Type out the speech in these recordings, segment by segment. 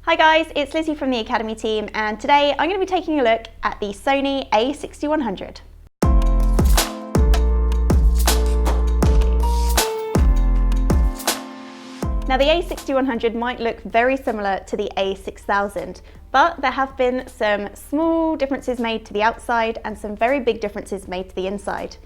Hi guys, it's Lizzie from the Academy team, and today I'm going to be taking a look at the Sony A6100. Now the A6100 might look very similar to the A6000, but there have been some small differences made to the outside and some very big differences made to the inside.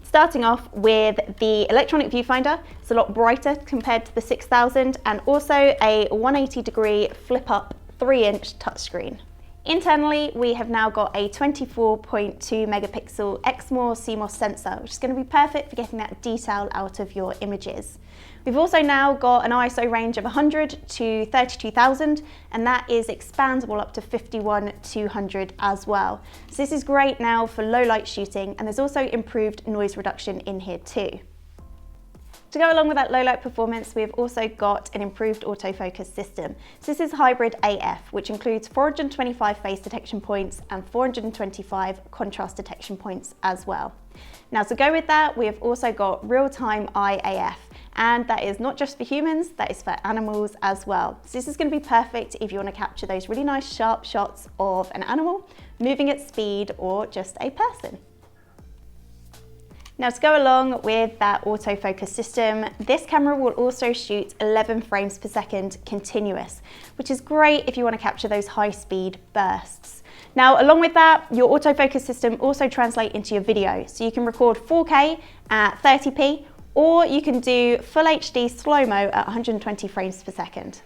Starting off with the electronic viewfinder, it's a lot brighter compared to the 6000, and also a 180-degree flip-up 3-inch touchscreen. Internally, we have now got a 24.2 megapixel exmor CMOS sensor, which is going to be perfect for getting that detail out of your images. We've also now got an ISO range of 100 to 32,000, and that is expandable up to 51,200 as well. So this is great now for low light shooting, and there's also improved noise reduction in here too. To go along with that low light performance, we've also got an improved autofocus system. So this is hybrid AF, which includes 425 phase detection points and 425 contrast detection points as well. Now to go with that, we have also got real-time eye AF, and that is not just for humans, that is for animals as well. So this is going to be perfect if you want to capture those really nice sharp shots of an animal moving at speed or just a person. Now to go along with that autofocus system, this camera will also shoot 11 frames per second continuous, which is great if you want to capture those high speed bursts. Now along with that, your autofocus system also translates into your video, so you can record 4K at 30p, or you can do full HD slow-mo at 120 frames per second.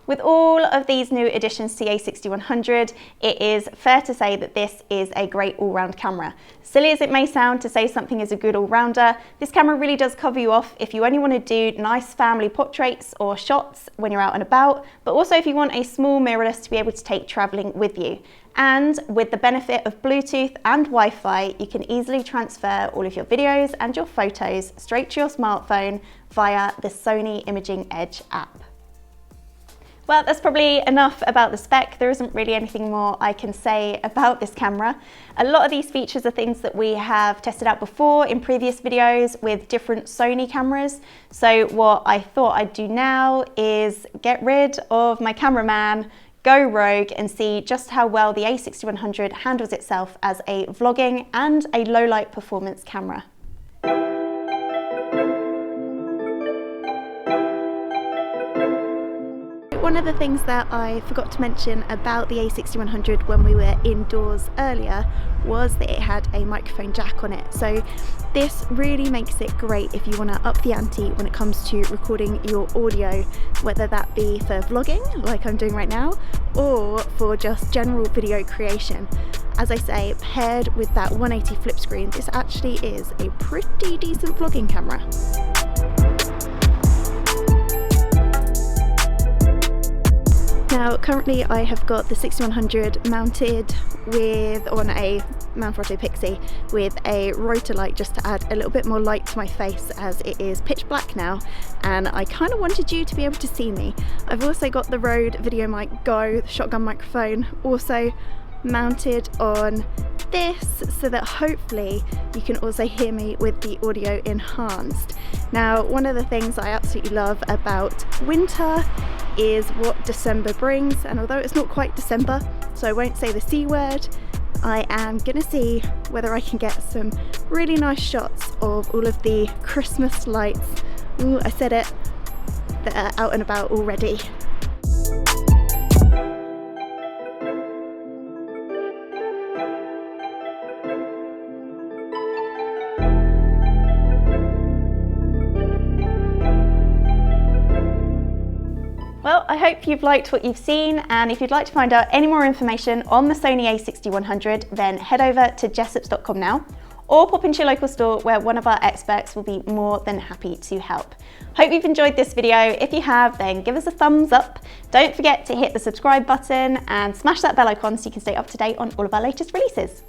With all of these new additions to the A6100, it is fair to say that this is a great all-round camera. Silly as it may sound to say something is a good all-rounder, this camera really does cover you off if you only want to do nice family portraits or shots when you're out and about, but also if you want a small mirrorless to be able to take traveling with you. And with the benefit of Bluetooth and Wi-Fi, you can easily transfer all of your videos and your photos straight to your smartphone via the Sony Imaging Edge app. Well, that's probably enough about the spec. There isn't really anything more I can say about this camera. A lot of these features are things that we have tested out before in previous videos with different Sony cameras. So what I thought I'd do now is get rid of my cameraman, go rogue, and see just how well the A6100 handles itself as a vlogging and a low light performance camera. One of the things that I forgot to mention about the A6100 when we were indoors earlier was that it had a microphone jack on it. So this really makes it great if you want to up the ante when it comes to recording your audio, whether that be for vlogging like I'm doing right now, or for just general video creation. As I say, paired with that 180 flip screen, this actually is a pretty decent vlogging camera. Now currently I have got the 6100 mounted on a Manfrotto Pixie with a rotor light just to add a little bit more light to my face, as it is pitch black now and I kind of wanted you to be able to see me. I've also got the Rode Video Mic Go, the shotgun microphone, also mounted on this so that hopefully you can also hear me with the audio enhanced. Now one of the things I absolutely love about winter is what December brings, and although it's not quite December, so I won't say the C word, I am gonna see whether I can get some really nice shots of all of the Christmas lights. Ooh, I said it, that are out and about already. Well, I hope you've liked what you've seen, and if you'd like to find out any more information on the Sony A6100, then head over to jessops.com now, or pop into your local store where one of our experts will be more than happy to help. Hope you've enjoyed this video. If you have, then give us a thumbs up. Don't forget to hit the subscribe button and smash that bell icon so you can stay up to date on all of our latest releases.